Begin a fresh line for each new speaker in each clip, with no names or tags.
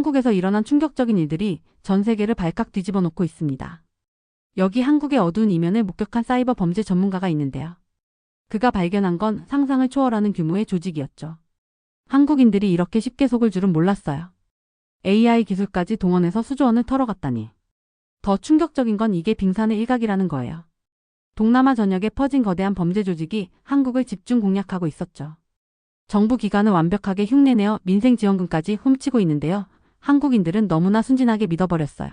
한국에서 일어난 충격적인 일들이 전 세계를 발칵 뒤집어 놓고 있습니다. 여기 한국의 어두운 이면을 목격한 사이버 범죄 전문가가 있는데요. 그가 발견한 건 상상을 초월하는 규모의 조직이었죠. 한국인들이 이렇게 쉽게 속을 줄은 몰랐어요. AI 기술까지 동원해서 수조 원을 털어갔다니. 더 충격적인 건 이게 빙산의 일각이라는 거예요. 동남아 전역에 퍼진 거대한 범죄 조직이 한국을 집중 공략하고 있었죠. 정부 기관은 완벽하게 흉내내어 민생지원금까지 훔치고 있는데요. 한국인들은 너무나 순진하게 믿어버렸어요.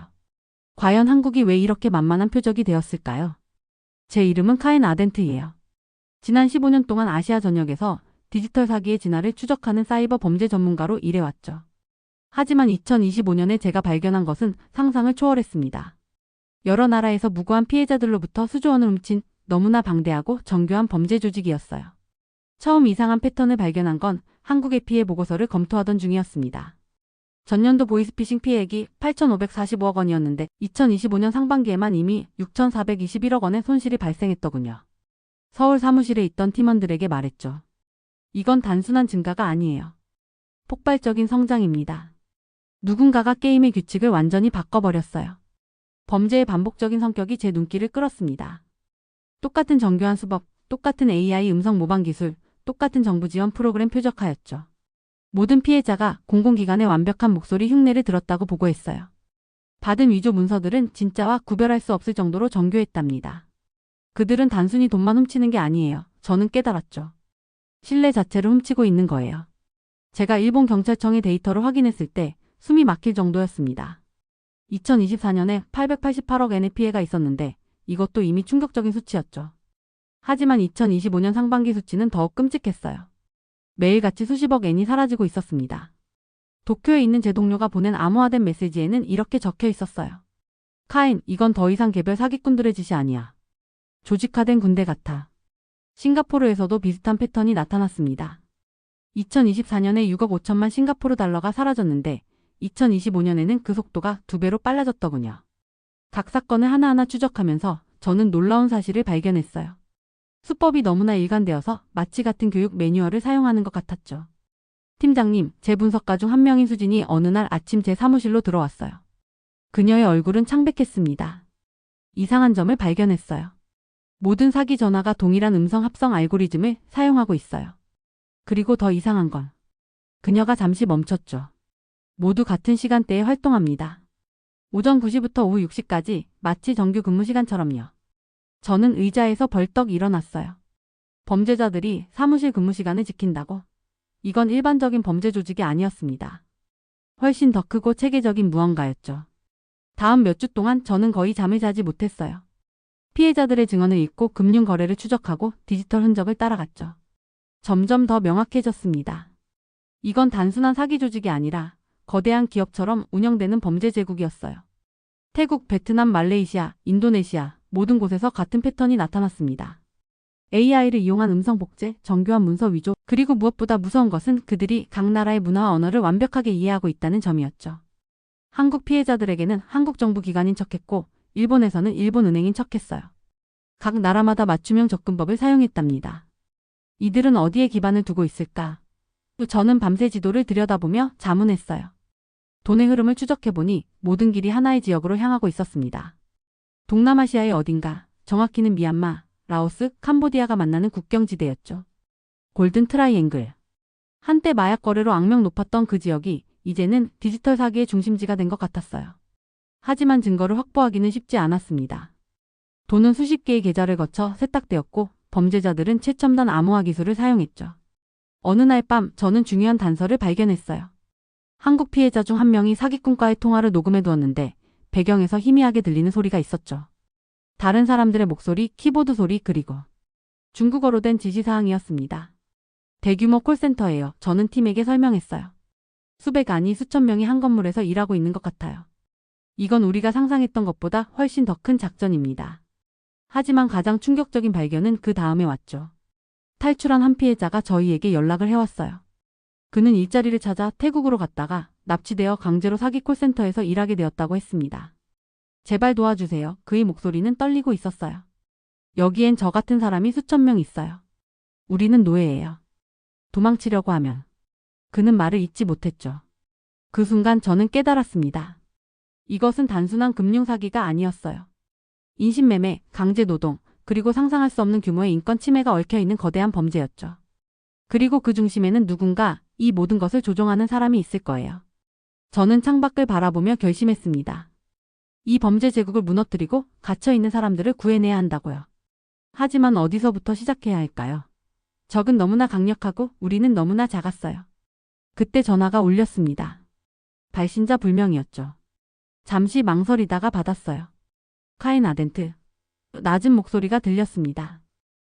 과연 한국이 왜 이렇게 만만한 표적이 되었을까요? 제 이름은 카엔 아덴트예요. 지난 15년 동안 아시아 전역에서 디지털 사기의 진화를 추적하는 사이버 범죄 전문가로 일해왔죠. 하지만 2025년에 제가 발견한 것은 상상을 초월했습니다. 여러 나라에서 무고한 피해자들로부터 수조 원을 훔친 너무나 방대하고 정교한 범죄 조직이었어요. 처음 이상한 패턴을 발견한 건 한국의 피해 보고서를 검토하던 중이었습니다. 전년도 보이스피싱 피해액이 8,545억 원이었는데 2025년 상반기에만 이미 6,421억 원의 손실이 발생했더군요. 서울 사무실에 있던 팀원들에게 말했죠. 이건 단순한 증가가 아니에요. 폭발적인 성장입니다. 누군가가 게임의 규칙을 완전히 바꿔버렸어요. 범죄의 반복적인 성격이 제 눈길을 끌었습니다. 똑같은 정교한 수법, 똑같은 AI 음성 모방 기술, 똑같은 정부 지원 프로그램 표적화였죠. 모든 피해자가 공공기관의 완벽한 목소리 흉내를 들었다고 보고했어요. 받은 위조 문서들은 진짜와 구별할 수 없을 정도로 정교했답니다. 그들은 단순히 돈만 훔치는 게 아니에요. 저는 깨달았죠. 신뢰 자체를 훔치고 있는 거예요. 제가 일본 경찰청의 데이터를 확인했을 때 숨이 막힐 정도였습니다. 2024년에 888억 엔의 피해가 있었는데 이것도 이미 충격적인 수치였죠. 하지만 2025년 상반기 수치는 더욱 끔찍했어요. 매일같이 수십억 엔이 사라지고 있었습니다. 도쿄에 있는 제 동료가 보낸 암호화된 메시지에는 이렇게 적혀 있었어요. 카인, 이건 더 이상 개별 사기꾼들의 짓이 아니야. 조직화된 군대 같아. 싱가포르에서도 비슷한 패턴이 나타났습니다. 2024년에 6억 5천만 싱가포르 달러가 사라졌는데 2025년에는 그 속도가 2배로 빨라졌더군요. 각 사건을 하나하나 추적하면서 저는 놀라운 사실을 발견했어요. 수법이 너무나 일관되어서 마치 같은 교육 매뉴얼을 사용하는 것 같았죠. 팀장님, 제 분석가 중 한 명인 수진이 어느 날 아침 제 사무실로 들어왔어요. 그녀의 얼굴은 창백했습니다. 이상한 점을 발견했어요. 모든 사기 전화가 동일한 음성 합성 알고리즘을 사용하고 있어요. 그리고 더 이상한 건 그녀가 잠시 멈췄죠. 모두 같은 시간대에 활동합니다. 오전 9시부터 오후 6시까지 마치 정규 근무 시간처럼요. 저는 의자에서 벌떡 일어났어요. 범죄자들이 사무실 근무 시간을 지킨다고? 이건 일반적인 범죄 조직이 아니었습니다. 훨씬 더 크고 체계적인 무언가였죠. 다음 몇 주 동안 저는 거의 잠을 자지 못했어요. 피해자들의 증언을 읽고 금융 거래를 추적하고 디지털 흔적을 따라갔죠. 점점 더 명확해졌습니다. 이건 단순한 사기 조직이 아니라 거대한 기업처럼 운영되는 범죄 제국이었어요. 태국, 베트남, 말레이시아, 인도네시아 모든 곳에서 같은 패턴이 나타났습니다. AI를 이용한 음성 복제, 정교한 문서 위조, 그리고 무엇보다 무서운 것은 그들이 각 나라의 문화와 언어를 완벽하게 이해하고 있다는 점이었죠. 한국 피해자들에게는 한국 정부 기관인 척했고 일본에서는 일본 은행인 척했어요. 각 나라마다 맞춤형 접근법을 사용했답니다. 이들은 어디에 기반을 두고 있을까? 저는 밤새 지도를 들여다보며 자문했어요. 돈의 흐름을 추적해보니 모든 길이 하나의 지역으로 향하고 있었습니다. 동남아시아의 어딘가, 정확히는 미얀마, 라오스, 캄보디아가 만나는 국경지대였죠. 골든 트라이앵글. 한때 마약 거래로 악명 높았던 그 지역이 이제는 디지털 사기의 중심지가 된 것 같았어요. 하지만 증거를 확보하기는 쉽지 않았습니다. 돈은 수십 개의 계좌를 거쳐 세탁되었고 범죄자들은 최첨단 암호화 기술을 사용했죠. 어느 날 밤 저는 중요한 단서를 발견했어요. 한국 피해자 중 한 명이 사기꾼과의 통화를 녹음해 두었는데 배경에서 희미하게 들리는 소리가 있었죠. 다른 사람들의 목소리, 키보드 소리, 그리고 중국어로 된 지시사항이었습니다. 대규모 콜센터예요. 저는 팀에게 설명했어요. 수백 아니 수천 명이 한 건물에서 일하고 있는 것 같아요. 이건 우리가 상상했던 것보다 훨씬 더 큰 작전입니다. 하지만 가장 충격적인 발견은 그 다음에 왔죠. 탈출한 한 피해자가 저희에게 연락을 해왔어요. 그는 일자리를 찾아 태국으로 갔다가 납치되어 강제로 사기 콜센터에서 일하게 되었다고 했습니다. 제발 도와주세요. 그의 목소리는 떨리고 있었어요. 여기엔 저 같은 사람이 수천 명 있어요. 우리는 노예예요. 도망치려고 하면. 그는 말을 잇지 못했죠. 그 순간 저는 깨달았습니다. 이것은 단순한 금융사기가 아니었어요. 인신매매, 강제노동, 그리고 상상할 수 없는 규모의 인권 침해가 얽혀있는 거대한 범죄였죠. 그리고 그 중심에는 누군가 이 모든 것을 조종하는 사람이 있을 거예요. 저는 창밖을 바라보며 결심했습니다. 이 범죄 제국을 무너뜨리고 갇혀있는 사람들을 구해내야 한다고요. 하지만 어디서부터 시작해야 할까요? 적은 너무나 강력하고 우리는 너무나 작았어요. 그때 전화가 울렸습니다. 발신자 불명이었죠. 잠시 망설이다가 받았어요. 카인 아덴트. 낮은 목소리가 들렸습니다.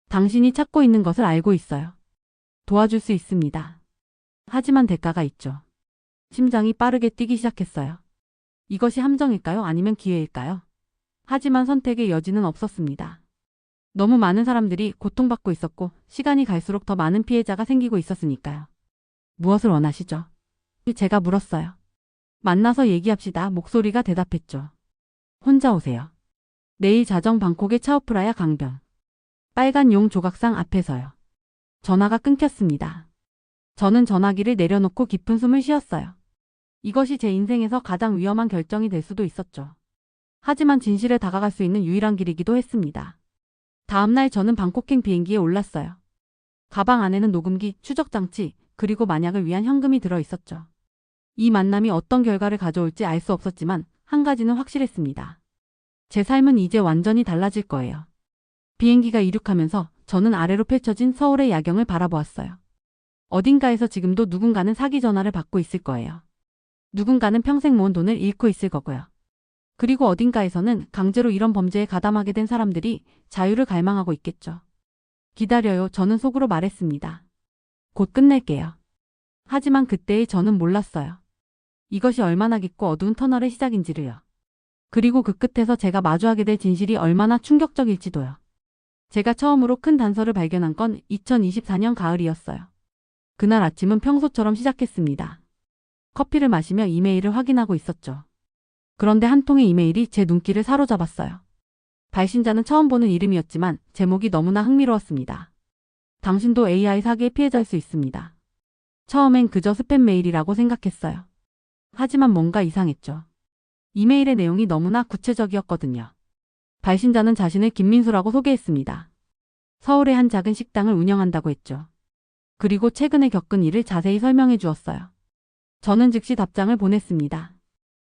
당신이 찾고 있는 것을 알고 있어요. 도와줄 수 있습니다. 하지만 대가가 있죠. 심장이 빠르게 뛰기 시작했어요. 이것이 함정일까요? 아니면 기회일까요? 하지만 선택의 여지는 없었습니다. 너무 많은 사람들이 고통받고 있었고 시간이 갈수록 더 많은 피해자가 생기고 있었으니까요. 무엇을 원하시죠? 제가 물었어요. 만나서 얘기합시다. 목소리가 대답했죠. 혼자 오세요. 내일 자정 방콕의 차오프라야 강변. 빨간 용 조각상 앞에서요. 전화가 끊겼습니다. 저는 전화기를 내려놓고 깊은 숨을 쉬었어요. 이것이 제 인생에서 가장 위험한 결정이 될 수도 있었죠. 하지만 진실에 다가갈 수 있는 유일한 길이기도 했습니다. 다음날 저는 방콕행 비행기에 올랐어요. 가방 안에는 녹음기, 추적장치, 그리고 만약을 위한 현금이 들어 있었죠. 이 만남이 어떤 결과를 가져올지 알 수 없었지만 한 가지는 확실했습니다. 제 삶은 이제 완전히 달라질 거예요. 비행기가 이륙하면서 저는 아래로 펼쳐진 서울의 야경을 바라보았어요. 어딘가에서 지금도 누군가는 사기 전화를 받고 있을 거예요. 누군가는 평생 모은 돈을 잃고 있을 거고요. 그리고 어딘가에서는 강제로 이런 범죄에 가담하게 된 사람들이 자유를 갈망하고 있겠죠. 기다려요. 저는 속으로 말했습니다. 곧 끝낼게요. 하지만 그때의 저는 몰랐어요. 이것이 얼마나 깊고 어두운 터널의 시작인지를요. 그리고 그 끝에서 제가 마주하게 될 진실이 얼마나 충격적일지도요. 제가 처음으로 큰 단서를 발견한 건 2024년 가을이었어요. 그날 아침은 평소처럼 시작했습니다. 커피를 마시며 이메일을 확인하고 있었죠. 그런데 한 통의 이메일이 제 눈길을 사로잡았어요. 발신자는 처음 보는 이름이었지만 제목이 너무나 흥미로웠습니다. 당신도 AI 사기의 피해자일 수 있습니다. 처음엔 그저 스팸 메일이라고 생각했어요. 하지만 뭔가 이상했죠. 이메일의 내용이 너무나 구체적이었거든요. 발신자는 자신을 김민수라고 소개했습니다. 서울의 한 작은 식당을 운영한다고 했죠. 그리고 최근에 겪은 일을 자세히 설명해 주었어요. 저는 즉시 답장을 보냈습니다.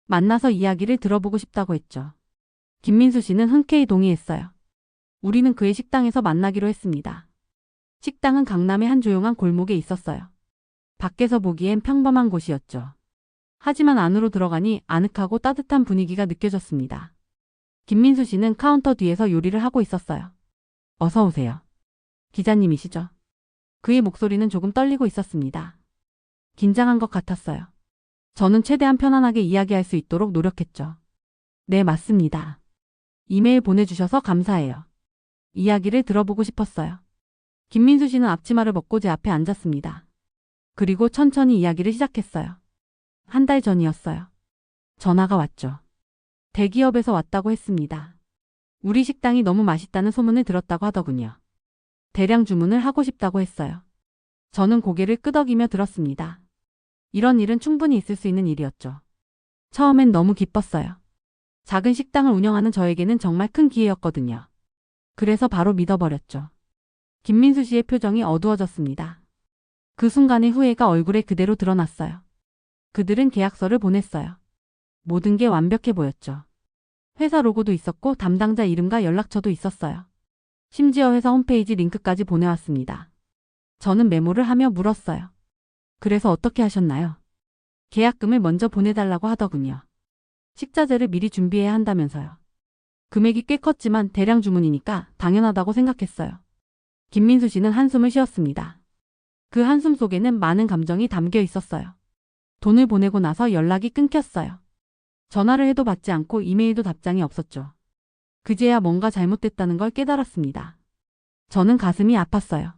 만나서 이야기를 들어보고 싶다고 했죠. 김민수 씨는 흔쾌히 동의했어요. 우리는 그의 식당에서 만나기로 했습니다. 식당은 강남의 한 조용한 골목에 있었어요. 밖에서 보기엔 평범한 곳이었죠. 하지만 안으로 들어가니 아늑하고 따뜻한 분위기가 느껴졌습니다. 김민수 씨는 카운터 뒤에서 요리를 하고 있었어요. 어서 오세요. 기자님이시죠? 그의 목소리는 조금 떨리고 있었습니다. 긴장한 것 같았어요. 저는 최대한 편안하게 이야기할 수 있도록 노력했죠. 네, 맞습니다. 이메일 보내주셔서 감사해요. 이야기를 들어보고 싶었어요. 김민수 씨는 앞치마를 벗고 제 앞에 앉았습니다. 그리고 천천히 이야기를 시작했어요. 한 달 전이었어요. 전화가 왔죠. 대기업에서 왔다고 했습니다. 우리 식당이 너무 맛있다는 소문을 들었다고 하더군요. 대량 주문을 하고 싶다고 했어요. 저는 고개를 끄덕이며 들었습니다. 이런 일은 충분히 있을 수 있는 일이었죠. 처음엔 너무 기뻤어요. 작은 식당을 운영하는 저에게는 정말 큰 기회였거든요. 그래서 바로 믿어버렸죠. 김민수 씨의 표정이 어두워졌습니다. 그 순간의 후회가 얼굴에 그대로 드러났어요. 그들은 계약서를 보냈어요. 모든 게 완벽해 보였죠. 회사 로고도 있었고 담당자 이름과 연락처도 있었어요. 심지어 회사 홈페이지 링크까지 보내왔습니다. 저는 메모를 하며 물었어요. 그래서 어떻게 하셨나요? 계약금을 먼저 보내달라고 하더군요. 식자재를 미리 준비해야 한다면서요. 금액이 꽤 컸지만 대량 주문이니까 당연하다고 생각했어요. 김민수 씨는 한숨을 쉬었습니다. 그 한숨 속에는 많은 감정이 담겨 있었어요. 돈을 보내고 나서 연락이 끊겼어요. 전화를 해도 받지 않고 이메일도 답장이 없었죠. 그제야 뭔가 잘못됐다는 걸 깨달았습니다. 저는 가슴이 아팠어요.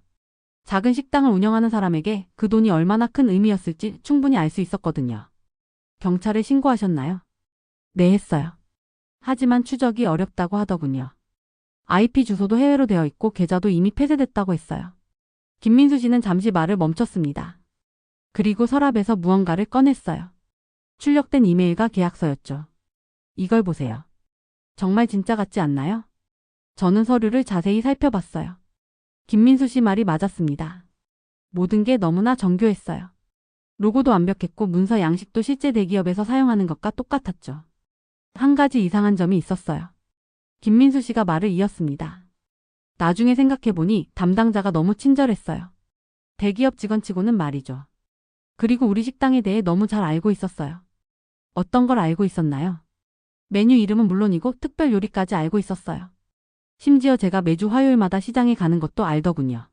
작은 식당을 운영하는 사람에게 그 돈이 얼마나 큰 의미였을지 충분히 알 수 있었거든요. 경찰에 신고하셨나요? 네, 했어요. 하지만 추적이 어렵다고 하더군요. IP 주소도 해외로 되어 있고 계좌도 이미 폐쇄됐다고 했어요. 김민수 씨는 잠시 말을 멈췄습니다. 그리고 서랍에서 무언가를 꺼냈어요. 출력된 이메일과 계약서였죠. 이걸 보세요. 정말 진짜 같지 않나요? 저는 서류를 자세히 살펴봤어요. 김민수 씨 말이 맞았습니다. 모든 게 너무나 정교했어요. 로고도 완벽했고 문서 양식도 실제 대기업에서 사용하는 것과 똑같았죠. 한 가지 이상한 점이 있었어요. 김민수 씨가 말을 이었습니다. 나중에 생각해보니 담당자가 너무 친절했어요. 대기업 직원치고는 말이죠. 그리고 우리 식당에 대해 너무 잘 알고 있었어요. 어떤 걸 알고 있었나요? 메뉴 이름은 물론이고 특별 요리까지 알고 있었어요. 심지어 제가 매주 화요일마다 시장에 가는 것도 알더군요.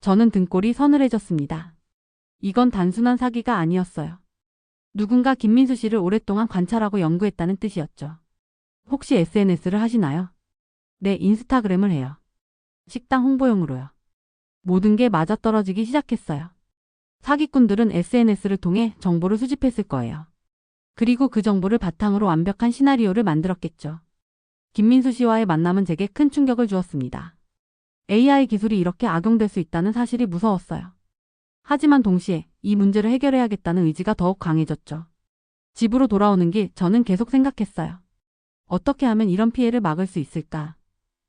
저는 등골이 서늘해졌습니다. 이건 단순한 사기가 아니었어요. 누군가 김민수 씨를 오랫동안 관찰하고 연구했다는 뜻이었죠. 혹시 SNS를 하시나요? 네, 인스타그램을 해요. 식당 홍보용으로요. 모든 게 맞아떨어지기 시작했어요. 사기꾼들은 SNS를 통해 정보를 수집했을 거예요. 그리고 그 정보를 바탕으로 완벽한 시나리오를 만들었겠죠. 김민수 씨와의 만남은 제게 큰 충격을 주었습니다. AI 기술이 이렇게 악용될 수 있다는 사실이 무서웠어요. 하지만 동시에 이 문제를 해결해야겠다는 의지가 더욱 강해졌죠. 집으로 돌아오는 길 저는 계속 생각했어요. 어떻게 하면 이런 피해를 막을 수 있을까?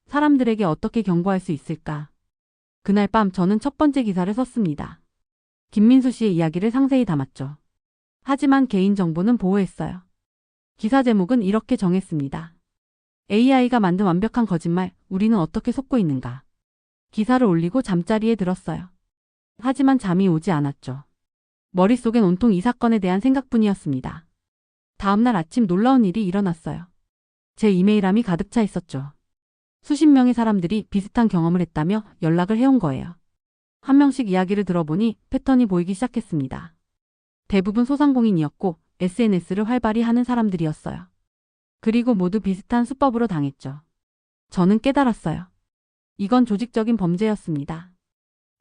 사람들에게 어떻게 경고할 수 있을까? 그날 밤 저는 첫 번째 기사를 썼습니다. 김민수 씨의 이야기를 상세히 담았죠. 하지만 개인정보는 보호했어요. 기사 제목은 이렇게 정했습니다. AI가 만든 완벽한 거짓말, 우리는 어떻게 속고 있는가? 기사를 올리고 잠자리에 들었어요. 하지만 잠이 오지 않았죠. 머릿속엔 온통 이 사건에 대한 생각뿐이었습니다. 다음날 아침 놀라운 일이 일어났어요. 제 이메일함이 가득 차 있었죠. 수십 명의 사람들이 비슷한 경험을 했다며 연락을 해온 거예요. 한 명씩 이야기를 들어보니 패턴이 보이기 시작했습니다. 대부분 소상공인이었고 SNS를 활발히 하는 사람들이었어요. 그리고 모두 비슷한 수법으로 당했죠. 저는 깨달았어요. 이건 조직적인 범죄였습니다.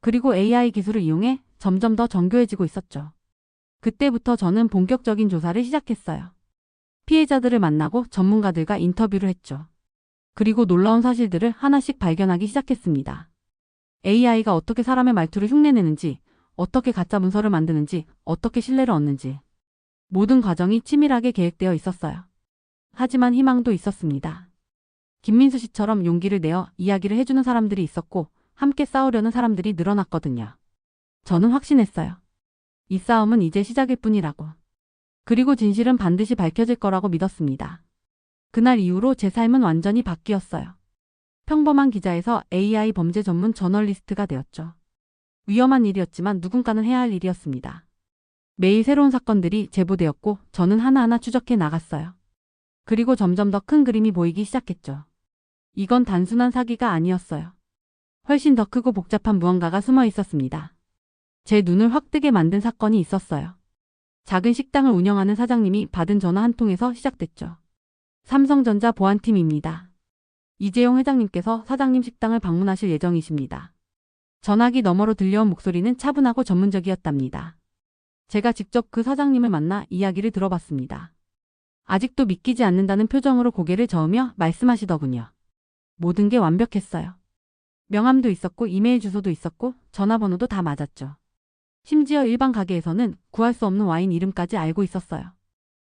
그리고 AI 기술을 이용해 점점 더 정교해지고 있었죠. 그때부터 저는 본격적인 조사를 시작했어요. 피해자들을 만나고 전문가들과 인터뷰를 했죠. 그리고 놀라운 사실들을 하나씩 발견하기 시작했습니다. AI가 어떻게 사람의 말투를 흉내내는지, 어떻게 가짜 문서를 만드는지, 어떻게 신뢰를 얻는지. 모든 과정이 치밀하게 계획되어 있었어요. 하지만 희망도 있었습니다. 김민수 씨처럼 용기를 내어 이야기를 해주는 사람들이 있었고 함께 싸우려는 사람들이 늘어났거든요. 저는 확신했어요. 이 싸움은 이제 시작일 뿐이라고. 그리고 진실은 반드시 밝혀질 거라고 믿었습니다. 그날 이후로 제 삶은 완전히 바뀌었어요. 평범한 기자에서 AI 범죄 전문 저널리스트가 되었죠. 위험한 일이었지만 누군가는 해야 할 일이었습니다. 매일 새로운 사건들이 제보되었고 저는 하나하나 추적해 나갔어요. 그리고 점점 더 큰 그림이 보이기 시작했죠. 이건 단순한 사기가 아니었어요. 훨씬 더 크고 복잡한 무언가가 숨어 있었습니다. 제 눈을 확 뜨게 만든 사건이 있었어요. 작은 식당을 운영하는 사장님이 받은 전화 한 통에서 시작됐죠. 삼성전자 보안팀입니다. 이재용 회장님께서 사장님 식당을 방문하실 예정이십니다. 전화기 너머로 들려온 목소리는 차분하고 전문적이었답니다. 제가 직접 그 사장님을 만나 이야기를 들어봤습니다. 아직도 믿기지 않는다는 표정으로 고개를 저으며 말씀하시더군요. 모든 게 완벽했어요. 명함도 있었고 이메일 주소도 있었고 전화번호도 다 맞았죠. 심지어 일반 가게에서는 구할 수 없는 와인 이름까지 알고 있었어요.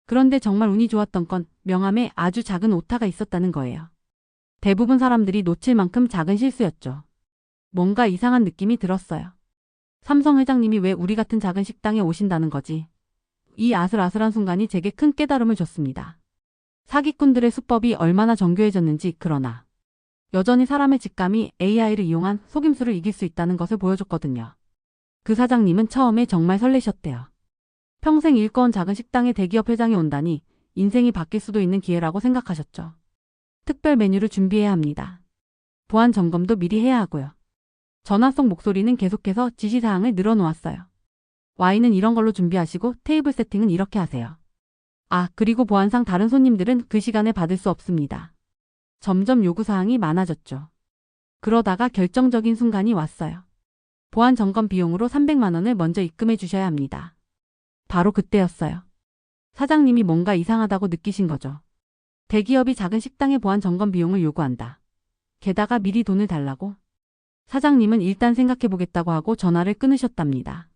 그런데 정말 운이 좋았던 건 명함에 아주 작은 오타가 있었다는 거예요. 대부분 사람들이 놓칠 만큼 작은 실수였죠. 뭔가 이상한 느낌이 들었어요. 삼성 회장님이 왜 우리 같은 작은 식당에 오신다는 거지? 이 아슬아슬한 순간이 제게 큰 깨달음을 줬습니다. 사기꾼들의 수법이 얼마나 정교해졌는지, 그러나 여전히 사람의 직감이 AI를 이용한 속임수를 이길 수 있다는 것을 보여줬거든요. 그 사장님은 처음에 정말 설레셨대요. 평생 일궈온 작은 식당에 대기업 회장이 온다니 인생이 바뀔 수도 있는 기회라고 생각하셨죠. 특별 메뉴를 준비해야 합니다. 보안 점검도 미리 해야 하고요. 전화 속 목소리는 계속해서 지시사항을 늘어놓았어요. 와인은 이런 걸로 준비하시고 테이블 세팅은 이렇게 하세요. 아, 그리고 보안상 다른 손님들은 그 시간에 받을 수 없습니다. 점점 요구사항이 많아졌죠. 그러다가 결정적인 순간이 왔어요. 보안 점검 비용으로 300만 원을 먼저 입금해 주셔야 합니다. 바로 그때였어요. 사장님이 뭔가 이상하다고 느끼신 거죠. 대기업이 작은 식당의 보안 점검 비용을 요구한다. 게다가 미리 돈을 달라고? 사장님은 일단 생각해보겠다고 하고 전화를 끊으셨답니다.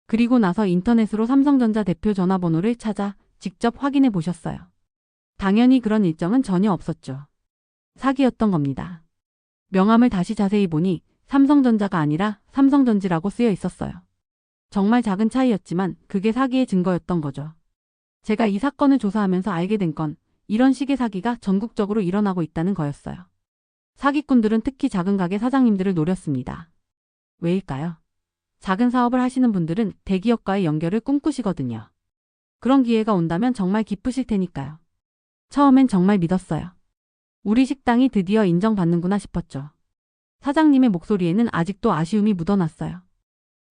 그리고 나서 인터넷으로 삼성전자 대표 전화번호를 찾아 직접 확인해 보셨어요? 당연히 그런 일정은 전혀 없었죠. 사기였던 겁니다. 명함을 다시 자세히 보니 삼성전자가 아니라 삼성전지라고 쓰여 있었어요. 정말 작은 차이였지만 그게 사기의 증거였던 거죠. 제가 이 사건을 조사하면서 알게 된 건 이런 식의 사기가 전국적으로 일어나고 있다는 거였어요. 사기꾼들은 특히 작은 가게 사장님들을 노렸습니다. 왜일까요? 작은 사업을 하시는 분들은 대기업과의 연결을 꿈꾸시거든요. 그런 기회가 온다면 정말 기쁘실 테니까요. 처음엔 정말 믿었어요. 우리 식당이 드디어 인정받는구나 싶었죠. 사장님의 목소리에는 아직도 아쉬움이 묻어났어요.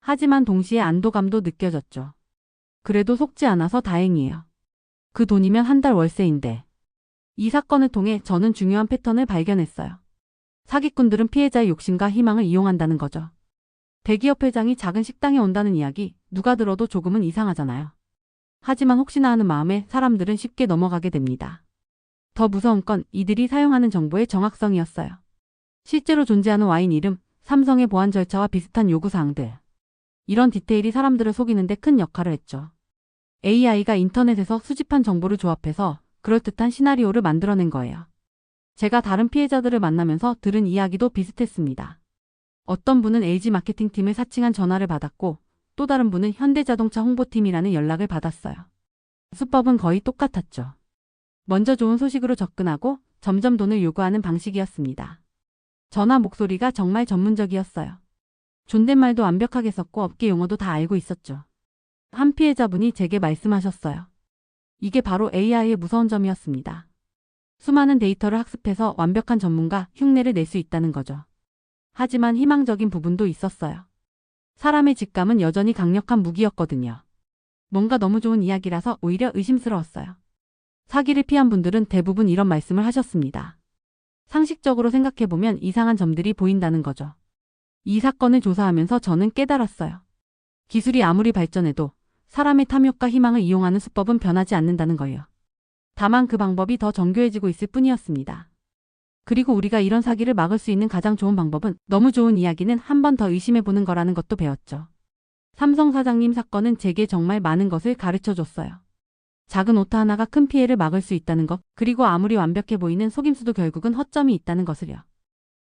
하지만 동시에 안도감도 느껴졌죠. 그래도 속지 않아서 다행이에요. 그 돈이면 한 달 월세인데. 이 사건을 통해 저는 중요한 패턴을 발견했어요. 사기꾼들은 피해자의 욕심과 희망을 이용한다는 거죠. 대기업 회장이 작은 식당에 온다는 이야기 누가 들어도 조금은 이상하잖아요. 하지만 혹시나 하는 마음에 사람들은 쉽게 넘어가게 됩니다. 더 무서운 건 이들이 사용하는 정보의 정확성이었어요. 실제로 존재하는 와인 이름, 삼성의 보안 절차와 비슷한 요구사항들. 이런 디테일이 사람들을 속이는데 큰 역할을 했죠. AI가 인터넷에서 수집한 정보를 조합해서 그럴듯한 시나리오를 만들어낸 거예요. 제가 다른 피해자들을 만나면서 들은 이야기도 비슷했습니다. 어떤 분은 LG 마케팅팀을 사칭한 전화를 받았고 또 다른 분은 현대자동차 홍보팀이라는 연락을 받았어요. 수법은 거의 똑같았죠. 먼저 좋은 소식으로 접근하고 점점 돈을 요구하는 방식이었습니다. 전화 목소리가 정말 전문적이었어요. 존댓말도 완벽하게 썼고 업계 용어도 다 알고 있었죠. 한 피해자분이 제게 말씀하셨어요. 이게 바로 AI의 무서운 점이었습니다. 수많은 데이터를 학습해서 완벽한 전문가 흉내를 낼 수 있다는 거죠. 하지만 희망적인 부분도 있었어요. 사람의 직감은 여전히 강력한 무기였거든요. 뭔가 너무 좋은 이야기라서 오히려 의심스러웠어요. 사기를 피한 분들은 대부분 이런 말씀을 하셨습니다. 상식적으로 생각해보면 이상한 점들이 보인다는 거죠. 이 사건을 조사하면서 저는 깨달았어요. 기술이 아무리 발전해도 사람의 탐욕과 희망을 이용하는 수법은 변하지 않는다는 거예요. 다만 그 방법이 더 정교해지고 있을 뿐이었습니다. 그리고 우리가 이런 사기를 막을 수 있는 가장 좋은 방법은 너무 좋은 이야기는 한 번 더 의심해보는 거라는 것도 배웠죠. 삼성 사장님 사건은 제게 정말 많은 것을 가르쳐줬어요. 작은 오타 하나가 큰 피해를 막을 수 있다는 것, 그리고 아무리 완벽해 보이는 속임수도 결국은 허점이 있다는 것을요.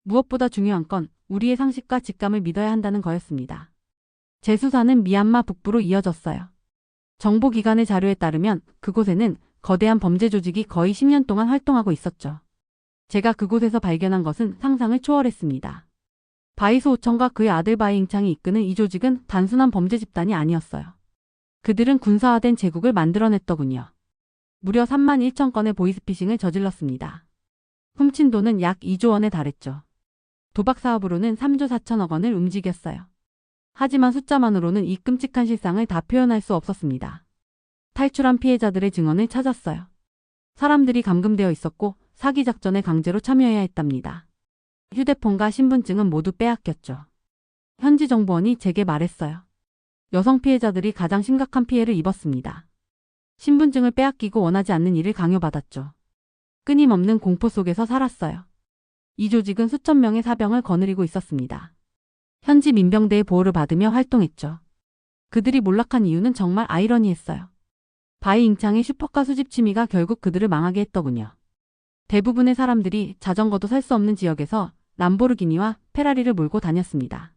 무엇보다 중요한 건 우리의 상식과 직감을 믿어야 한다는 거였습니다. 제 수사는 미얀마 북부로 이어졌어요. 정보기관의 자료에 따르면 그곳에는 거대한 범죄 조직이 거의 10년 동안 활동하고 있었죠. 제가 그곳에서 발견한 것은 상상을 초월했습니다. 바이소 오청과 그의 아들 바이잉창이 이끄는 이 조직은 단순한 범죄 집단이 아니었어요. 그들은 군사화된 제국을 만들어냈더군요. 무려 3만 1천 건의 보이스피싱을 저질렀습니다. 훔친 돈은 약 2조 원에 달했죠. 도박 사업으로는 3조 4천억 원을 움직였어요. 하지만 숫자만으로는 이 끔찍한 실상을 다 표현할 수 없었습니다. 탈출한 피해자들의 증언을 찾았어요. 사람들이 감금되어 있었고 사기 작전에 강제로 참여해야 했답니다. 휴대폰과 신분증은 모두 빼앗겼죠. 현지 정보원이 제게 말했어요. 여성 피해자들이 가장 심각한 피해를 입었습니다. 신분증을 빼앗기고 원하지 않는 일을 강요받았죠. 끊임없는 공포 속에서 살았어요. 이 조직은 수천 명의 사병을 거느리고 있었습니다. 현지 민병대의 보호를 받으며 활동했죠. 그들이 몰락한 이유는 정말 아이러니했어요. 바이잉창의 슈퍼카 수집 취미가 결국 그들을 망하게 했더군요. 대부분의 사람들이 자전거도 살 수 없는 지역에서 람보르기니와 페라리를 몰고 다녔습니다.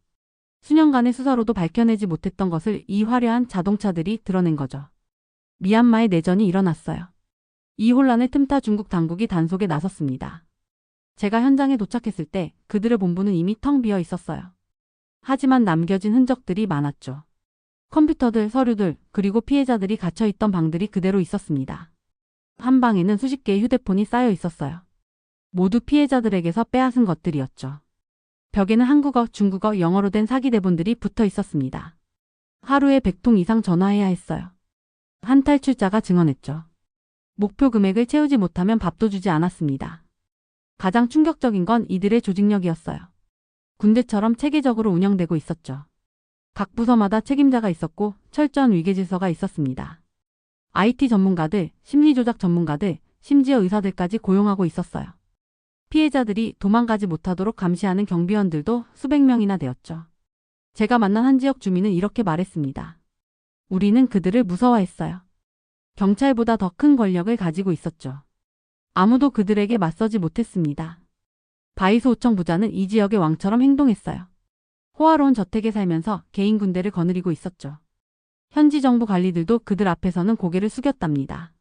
수년간의 수사로도 밝혀내지 못했던 것을 이 화려한 자동차들이 드러낸 거죠. 미얀마의 내전이 일어났어요. 이 혼란을 틈타 중국 당국이 단속에 나섰습니다. 제가 현장에 도착했을 때 그들의 본부는 이미 텅 비어 있었어요. 하지만 남겨진 흔적들이 많았죠. 컴퓨터들, 서류들, 그리고 피해자들이 갇혀있던 방들이 그대로 있었습니다. 한 방에는 수십 개의 휴대폰이 쌓여 있었어요. 모두 피해자들에게서 빼앗은 것들이었죠. 벽에는 한국어, 중국어, 영어로 된 사기 대본들이 붙어 있었습니다. 하루에 100통 이상 전화해야 했어요. 한 탈출자가 증언했죠. 목표 금액을 채우지 못하면 밥도 주지 않았습니다. 가장 충격적인 건 이들의 조직력이었어요. 군대처럼 체계적으로 운영되고 있었죠. 각 부서마다 책임자가 있었고 철저한 위계질서가 있었습니다. IT 전문가들, 심리조작 전문가들, 심지어 의사들까지 고용하고 있었어요. 피해자들이 도망가지 못하도록 감시하는 경비원들도 수백 명이나 되었죠. 제가 만난 한 지역 주민은 이렇게 말했습니다. 우리는 그들을 무서워했어요. 경찰보다 더 큰 권력을 가지고 있었죠. 아무도 그들에게 맞서지 못했습니다. 바이수오청 부자는 이 지역의 왕처럼 행동했어요. 호화로운 저택에 살면서 개인 군대를 거느리고 있었죠. 현지 정부 관리들도 그들 앞에서는 고개를 숙였답니다.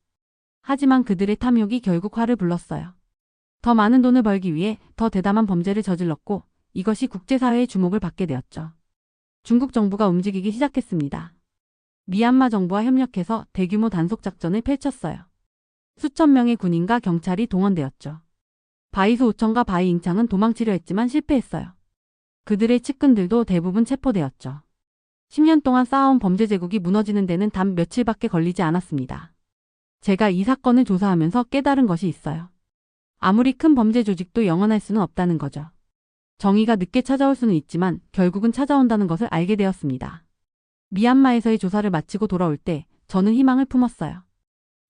하지만 그들의 탐욕이 결국 화를 불렀어요. 더 많은 돈을 벌기 위해 더 대담한 범죄를 저질렀고 이것이 국제사회의 주목을 받게 되었죠. 중국 정부가 움직이기 시작했습니다. 미얀마 정부와 협력해서 대규모 단속작전을 펼쳤어요. 수천 명의 군인과 경찰이 동원되었죠. 바이수오청과 바이잉창은 도망치려 했지만 실패했어요. 그들의 측근들도 대부분 체포되었죠. 10년 동안 쌓아온 범죄 제국이 무너지는 데는 단 며칠밖에 걸리지 않았습니다. 제가 이 사건을 조사하면서 깨달은 것이 있어요. 아무리 큰 범죄 조직도 영원할 수는 없다는 거죠. 정의가 늦게 찾아올 수는 있지만 결국은 찾아온다는 것을 알게 되었습니다. 미얀마에서의 조사를 마치고 돌아올 때 저는 희망을 품었어요.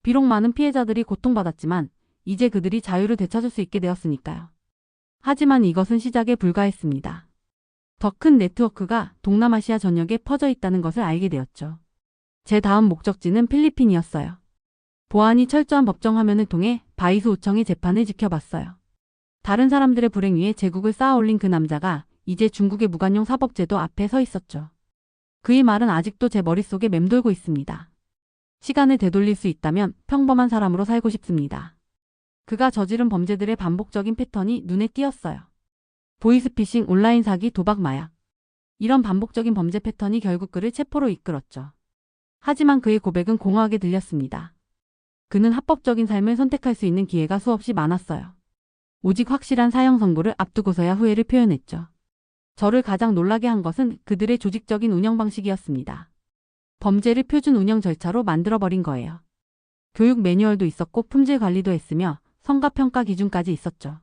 비록 많은 피해자들이 고통받았지만 이제 그들이 자유를 되찾을 수 있게 되었으니까요. 하지만 이것은 시작에 불과했습니다. 더 큰 네트워크가 동남아시아 전역에 퍼져 있다는 것을 알게 되었죠. 제 다음 목적지는 필리핀이었어요. 보안이 철저한 법정 화면을 통해 바이수오청의 재판을 지켜봤어요. 다른 사람들의 불행 위에 제국을 쌓아올린 그 남자가 이제 중국의 무관용 사법제도 앞에 서 있었죠. 그의 말은 아직도 제 머릿속에 맴돌고 있습니다. 시간을 되돌릴 수 있다면 평범한 사람으로 살고 싶습니다. 그가 저지른 범죄들의 반복적인 패턴이 눈에 띄었어요. 보이스피싱, 온라인 사기, 도박, 마약. 이런 반복적인 범죄 패턴이 결국 그를 체포로 이끌었죠. 하지만 그의 고백은 공허하게 들렸습니다. 그는 합법적인 삶을 선택할 수 있는 기회가 수없이 많았어요. 오직 확실한 사형 선고를 앞두고서야 후회를 표현했죠. 저를 가장 놀라게 한 것은 그들의 조직적인 운영 방식이었습니다. 범죄를 표준 운영 절차로 만들어버린 거예요. 교육 매뉴얼도 있었고 품질 관리도 했으며 성과 평가 기준까지 있었죠.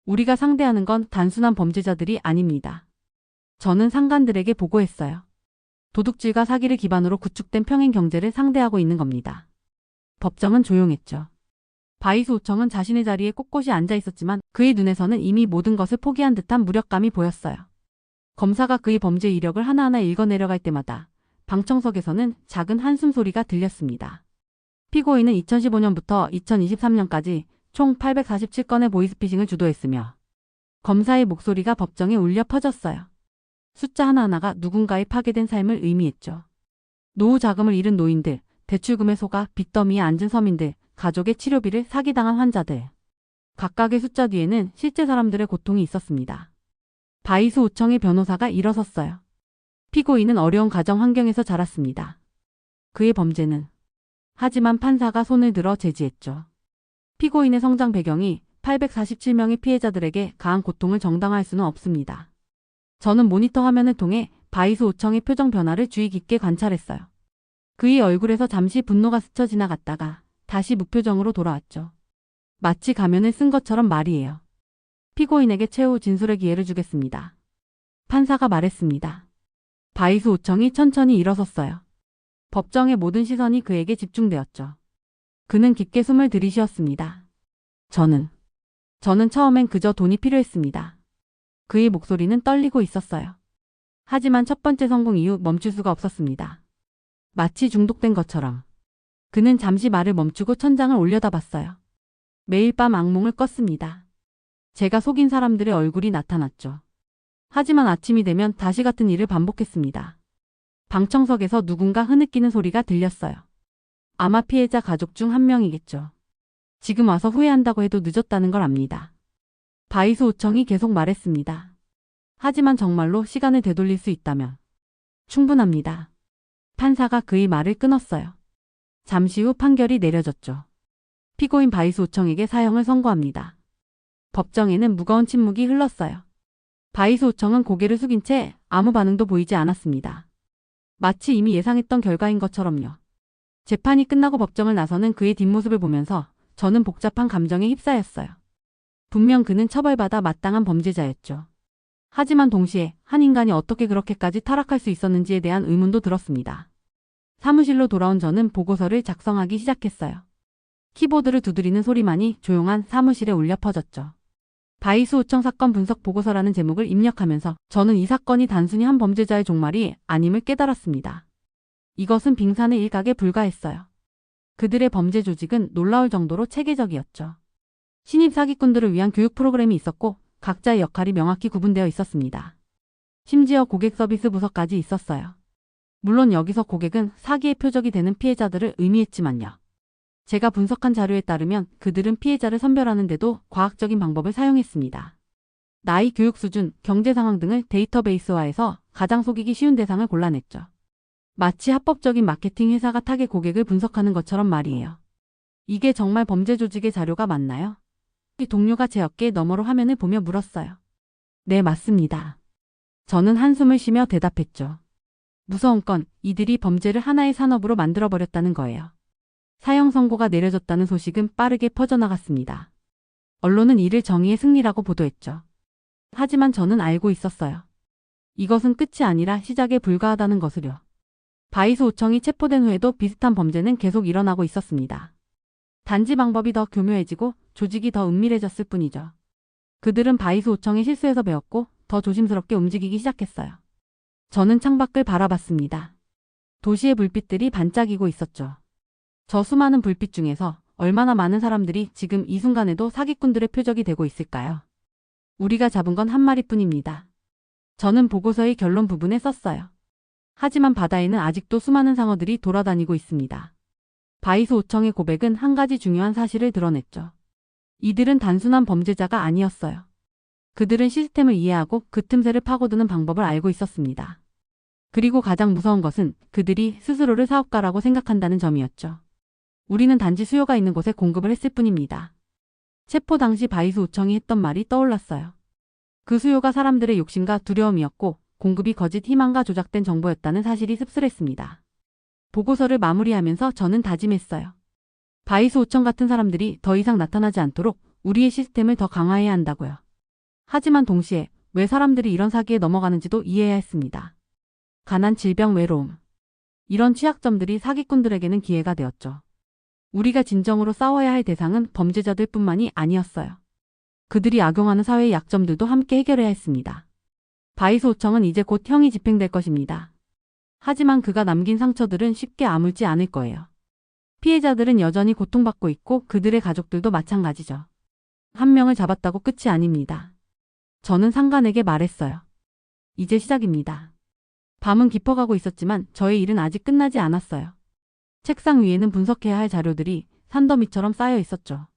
우리가 상대하는 건 단순한 범죄자들이 아닙니다. 저는 상관들에게 보고했어요. 도둑질과 사기를 기반으로 구축된 평행 경제를 상대하고 있는 겁니다. 법정은 조용했죠. 바이수오청은 자신의 자리에 꼿꼿이 앉아 있었지만 그의 눈에서는 이미 모든 것을 포기한 듯한 무력감이 보였어요. 검사가 그의 범죄 이력을 하나하나 읽어내려갈 때마다 방청석에서는 작은 한숨 소리가 들렸습니다. 피고인은 2015년부터 2023년까지 총 847건의 보이스피싱을 주도했으며 검사의 목소리가 법정에 울려 퍼졌어요. 숫자 하나하나가 누군가의 파괴된 삶을 의미했죠. 노후 자금을 잃은 노인들, 대출금에 속아 빚더미에 앉은 서민들, 가족의 치료비를 사기당한 환자들. 각각의 숫자 뒤에는 실제 사람들의 고통이 있었습니다. 바이수오청의 변호사가 일어섰어요. 피고인은 어려운 가정 환경에서 자랐습니다. 그의 범죄는 하지만 판사가 손을 들어 제지했죠. 피고인의 성장 배경이 847명의 피해자들에게 가한 고통을 정당화할 수는 없습니다. 저는 모니터 화면을 통해 바이수오청의 표정 변화를 주의 깊게 관찰했어요. 그의 얼굴에서 잠시 분노가 스쳐 지나갔다가 다시 무표정으로 돌아왔죠. 마치 가면을 쓴 것처럼 말이에요. 피고인에게 최후 진술의 기회를 주겠습니다. 판사가 말했습니다. 바이수오청이 천천히 일어섰어요. 법정의 모든 시선이 그에게 집중되었죠. 그는 깊게 숨을 들이쉬었습니다. 저는 처음엔 그저 돈이 필요했습니다. 그의 목소리는 떨리고 있었어요. 하지만 첫 번째 성공 이후 멈출 수가 없었습니다. 마치 중독된 것처럼. 그는 잠시 말을 멈추고 천장을 올려다봤어요. 매일 밤 악몽을 꿨습니다. 제가 속인 사람들의 얼굴이 나타났죠. 하지만 아침이 되면 다시 같은 일을 반복했습니다. 방청석에서 누군가 흐느끼는 소리가 들렸어요. 아마 피해자 가족 중 한 명이겠죠. 지금 와서 후회한다고 해도 늦었다는 걸 압니다. 바이수오청이 계속 말했습니다. 하지만 정말로 시간을 되돌릴 수 있다면 충분합니다. 판사가 그의 말을 끊었어요. 잠시 후 판결이 내려졌죠. 피고인 바이수오청에게 사형을 선고합니다. 법정에는 무거운 침묵이 흘렀어요. 바이수오청은 고개를 숙인 채 아무 반응도 보이지 않았습니다. 마치 이미 예상했던 결과인 것처럼요. 재판이 끝나고 법정을 나서는 그의 뒷모습을 보면서 저는 복잡한 감정에 휩싸였어요. 분명 그는 처벌받아 마땅한 범죄자였죠. 하지만 동시에 한 인간이 어떻게 그렇게까지 타락할 수 있었는지에 대한 의문도 들었습니다. 사무실로 돌아온 저는 보고서를 작성하기 시작했어요. 키보드를 두드리는 소리만이 조용한 사무실에 울려 퍼졌죠. 바이수오청 사건 분석 보고서라는 제목을 입력하면서 저는 이 사건이 단순히 한 범죄자의 종말이 아님을 깨달았습니다. 이것은 빙산의 일각에 불과했어요. 그들의 범죄 조직은 놀라울 정도로 체계적이었죠. 신입 사기꾼들을 위한 교육 프로그램이 있었고 각자의 역할이 명확히 구분되어 있었습니다. 심지어 고객 서비스 부서까지 있었어요. 물론 여기서 고객은 사기의 표적이 되는 피해자들을 의미했지만요. 제가 분석한 자료에 따르면 그들은 피해자를 선별하는 데도 과학적인 방법을 사용했습니다. 나이, 교육 수준, 경제 상황 등을 데이터베이스화해서 가장 속이기 쉬운 대상을 골라냈죠. 마치 합법적인 마케팅 회사가 타겟 고객을 분석하는 것처럼 말이에요. 이게 정말 범죄 조직의 자료가 맞나요? 동료가 제 어깨 너머로 화면을 보며 물었어요. 네, 맞습니다. 저는 한숨을 쉬며 대답했죠. 무서운 건 이들이 범죄를 하나의 산업으로 만들어버렸다는 거예요. 사형 선고가 내려졌다는 소식은 빠르게 퍼져나갔습니다. 언론은 이를 정의의 승리라고 보도했죠. 하지만 저는 알고 있었어요. 이것은 끝이 아니라 시작에 불과하다는 것을요. 바이스 5청이 체포된 후에도 비슷한 범죄는 계속 일어나고 있었습니다. 단지 방법이 더 교묘해지고 조직이 더 은밀해졌을 뿐이죠. 그들은 바이스 5청의 실수에서 배웠고 더 조심스럽게 움직이기 시작했어요. 저는 창밖을 바라봤습니다. 도시의 불빛들이 반짝이고 있었죠. 저 수많은 불빛 중에서 얼마나 많은 사람들이 지금 이 순간에도 사기꾼들의 표적이 되고 있을까요? 우리가 잡은 건 한 마리뿐입니다. 저는 보고서의 결론 부분에 썼어요. 하지만 바다에는 아직도 수많은 상어들이 돌아다니고 있습니다. 바이스 5청의 고백은 한 가지 중요한 사실을 드러냈죠. 이들은 단순한 범죄자가 아니었어요. 그들은 시스템을 이해하고 그 틈새를 파고드는 방법을 알고 있었습니다. 그리고 가장 무서운 것은 그들이 스스로를 사업가라고 생각한다는 점이었죠. 우리는 단지 수요가 있는 곳에 공급을 했을 뿐입니다. 체포 당시 바이스 5청이 했던 말이 떠올랐어요. 그 수요가 사람들의 욕심과 두려움이었고 공급이 거짓 희망과 조작된 정보였다는 사실이 씁쓸했습니다. 보고서를 마무리하면서 저는 다짐했어요. 바이스 5청 같은 사람들이 더 이상 나타나지 않도록 우리의 시스템을 더 강화해야 한다고요. 하지만 동시에 왜 사람들이 이런 사기에 넘어가는지도 이해해야 했습니다. 가난, 질병, 외로움. 이런 취약점들이 사기꾼들에게는 기회가 되었죠. 우리가 진정으로 싸워야 할 대상은 범죄자들뿐만이 아니었어요. 그들이 악용하는 사회의 약점들도 함께 해결해야 했습니다. 바이스 5청은 이제 곧 형이 집행될 것입니다. 하지만 그가 남긴 상처들은 쉽게 아물지 않을 거예요. 피해자들은 여전히 고통받고 있고 그들의 가족들도 마찬가지죠. 한 명을 잡았다고 끝이 아닙니다. 저는 상관에게 말했어요. 이제 시작입니다. 밤은 깊어가고 있었지만 저의 일은 아직 끝나지 않았어요. 책상 위에는 분석해야 할 자료들이 산더미처럼 쌓여 있었죠.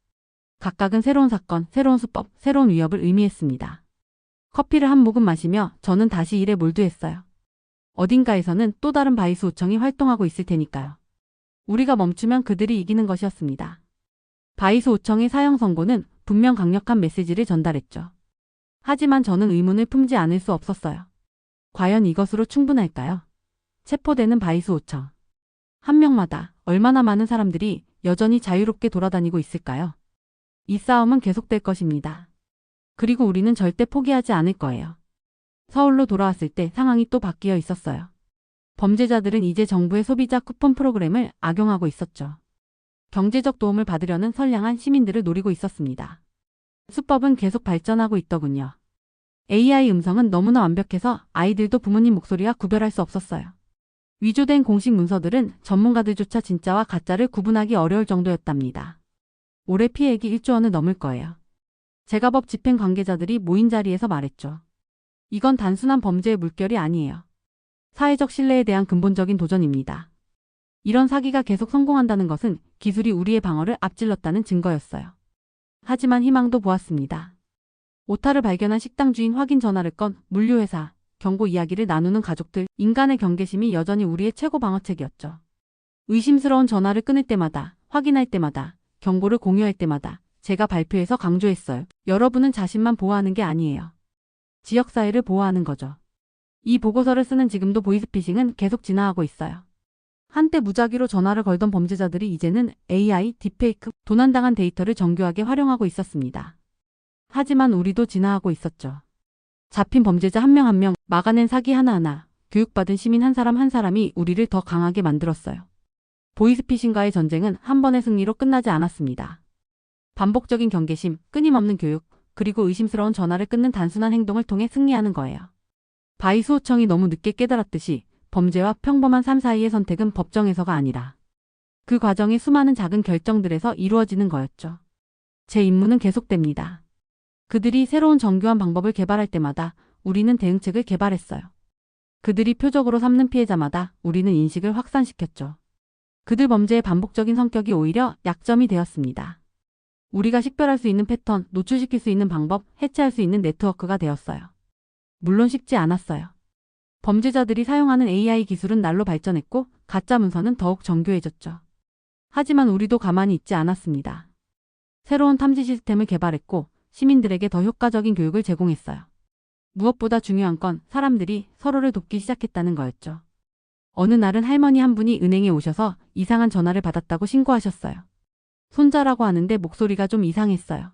각각은 새로운 사건, 새로운 수법, 새로운 위협을 의미했습니다. 커피를 한 모금 마시며 저는 다시 일에 몰두했어요. 어딘가에서는 또 다른 바이스 5청이 활동하고 있을 테니까요. 우리가 멈추면 그들이 이기는 것이었습니다. 바이스 5청의 사형 선고는 분명 강력한 메시지를 전달했죠. 하지만 저는 의문을 품지 않을 수 없었어요. 과연 이것으로 충분할까요? 체포되는 바이스 5청. 한 명마다 얼마나 많은 사람들이 여전히 자유롭게 돌아다니고 있을까요? 이 싸움은 계속될 것입니다. 그리고 우리는 절대 포기하지 않을 거예요. 서울로 돌아왔을 때 상황이 또 바뀌어 있었어요. 범죄자들은 이제 정부의 소비자 쿠폰 프로그램을 악용하고 있었죠. 경제적 도움을 받으려는 선량한 시민들을 노리고 있었습니다. 수법은 계속 발전하고 있더군요. AI 음성은 너무나 완벽해서 아이들도 부모님 목소리와 구별할 수 없었어요. 위조된 공식 문서들은 전문가들조차 진짜와 가짜를 구분하기 어려울 정도였답니다. 올해 피해액이 1조 원을 넘을 거예요. 제가 법 집행 관계자들이 모인 자리에서 말했죠. 이건 단순한 범죄의 물결이 아니에요. 사회적 신뢰에 대한 근본적인 도전입니다. 이런 사기가 계속 성공한다는 것은 기술이 우리의 방어를 앞질렀다는 증거였어요. 하지만 희망도 보았습니다. 오타를 발견한 식당 주인 확인 전화를 건 물류회사, 경고 이야기를 나누는 가족들, 인간의 경계심이 여전히 우리의 최고 방어책이었죠. 의심스러운 전화를 끊을 때마다, 확인할 때마다, 경고를 공유할 때마다 제가 발표해서 강조했어요. 여러분은 자신만 보호하는 게 아니에요. 지역사회를 보호하는 거죠. 이 보고서를 쓰는 지금도 보이스피싱은 계속 진화하고 있어요. 한때 무작위로 전화를 걸던 범죄자들이 이제는 AI, 딥페이크, 도난당한 데이터를 정교하게 활용하고 있었습니다. 하지만 우리도 진화하고 있었죠. 잡힌 범죄자 한 명 한 명, 막아낸 사기 하나하나, 교육받은 시민 한 사람 한 사람이 우리를 더 강하게 만들었어요. 보이스피싱과의 전쟁은 한 번의 승리로 끝나지 않았습니다. 반복적인 경계심, 끊임없는 교육, 그리고 의심스러운 전화를 끊는 단순한 행동을 통해 승리하는 거예요. 바이스 5청이 너무 늦게 깨달았듯이 범죄와 평범한 삶 사이의 선택은 법정에서가 아니라 그 과정이 수많은 작은 결정들에서 이루어지는 거였죠. 제 임무는 계속됩니다. 그들이 새로운 정교한 방법을 개발할 때마다 우리는 대응책을 개발했어요. 그들이 표적으로 삼는 피해자마다 우리는 인식을 확산시켰죠. 그들 범죄의 반복적인 성격이 오히려 약점이 되었습니다. 우리가 식별할 수 있는 패턴, 노출시킬 수 있는 방법, 해체할 수 있는 네트워크가 되었어요. 물론 쉽지 않았어요. 범죄자들이 사용하는 AI 기술은 날로 발전했고 가짜 문서는 더욱 정교해졌죠. 하지만 우리도 가만히 있지 않았습니다. 새로운 탐지 시스템을 개발했고 시민들에게 더 효과적인 교육을 제공했어요. 무엇보다 중요한 건 사람들이 서로를 돕기 시작했다는 거였죠. 어느 날은 할머니 한 분이 은행에 오셔서 이상한 전화를 받았다고 신고하셨어요. 손자라고 하는데 목소리가 좀 이상했어요.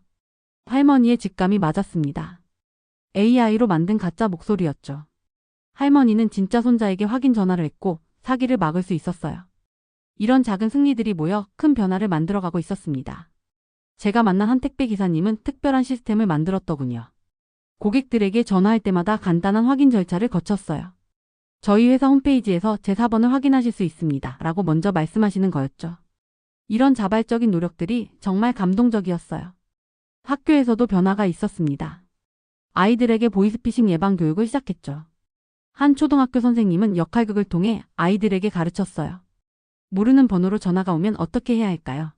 할머니의 직감이 맞았습니다. AI로 만든 가짜 목소리였죠. 할머니는 진짜 손자에게 확인 전화를 했고 사기를 막을 수 있었어요. 이런 작은 승리들이 모여 큰 변화를 만들어가고 있었습니다. 제가 만난 한 택배 기사님은 특별한 시스템을 만들었더군요. 고객들에게 전화할 때마다 간단한 확인 절차를 거쳤어요. 저희 회사 홈페이지에서 제 4번을 확인하실 수 있습니다. 라고 먼저 말씀하시는 거였죠. 이런 자발적인 노력들이 정말 감동적이었어요. 학교에서도 변화가 있었습니다. 아이들에게 보이스피싱 예방 교육을 시작했죠. 한 초등학교 선생님은 역할극을 통해 아이들에게 가르쳤어요. 모르는 번호로 전화가 오면 어떻게 해야 할까요?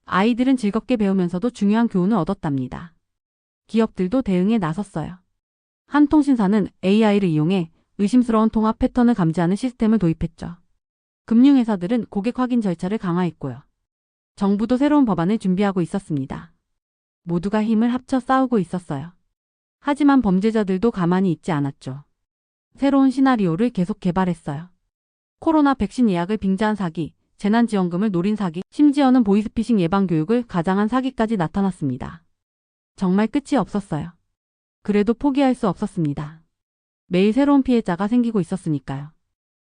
아이들은 즐겁게 배우면서도 중요한 교훈을 얻었답니다. 기업들도 대응에 나섰어요. 한 통신사는 AI를 이용해 의심스러운 통화 패턴을 감지하는 시스템을 도입했죠. 금융회사들은 고객 확인 절차를 강화했고요. 정부도 새로운 법안을 준비하고 있었습니다. 모두가 힘을 합쳐 싸우고 있었어요. 하지만 범죄자들도 가만히 있지 않았죠. 새로운 시나리오를 계속 개발했어요. 코로나 백신 예약을 빙자한 사기, 재난지원금을 노린 사기, 심지어는 보이스피싱 예방 교육을 가장한 사기까지 나타났습니다. 정말 끝이 없었어요. 그래도 포기할 수 없었습니다. 매일 새로운 피해자가 생기고 있었으니까요.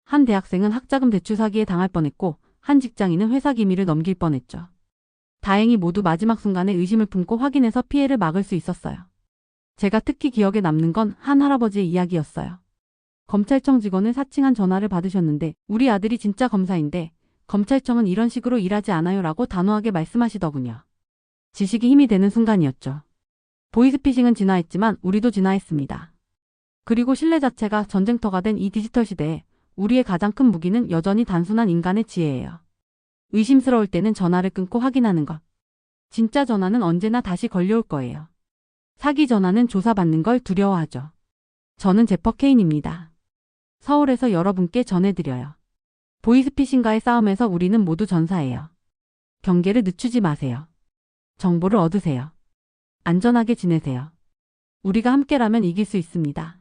한 대학생은 학자금 대출 사기에 당할 뻔했고 한 직장인은 회사 기밀을 넘길 뻔했죠. 다행히 모두 마지막 순간에 의심을 품고 확인해서 피해를 막을 수 있었어요. 제가 특히 기억에 남는 건 한 할아버지의 이야기였어요. 검찰청 직원을 사칭한 전화를 받으셨는데 우리 아들이 진짜 검사인데 검찰청은 이런 식으로 일하지 않아요 라고 단호하게 말씀하시더군요. 지식이 힘이 되는 순간이었죠. 보이스피싱은 진화했지만 우리도 진화했습니다. 그리고 신뢰 자체가 전쟁터가 된 이 디지털 시대에 우리의 가장 큰 무기는 여전히 단순한 인간의 지혜예요. 의심스러울 때는 전화를 끊고 확인하는 것. 진짜 전화는 언제나 다시 걸려올 거예요. 사기 전화는 조사받는 걸 두려워하죠. 저는 제퍼 케인입니다. 서울에서 여러분께 전해드려요. 보이스피싱과의 싸움에서 우리는 모두 전사예요. 경계를 늦추지 마세요. 정보를 얻으세요. 안전하게 지내세요. 우리가 함께라면 이길 수 있습니다.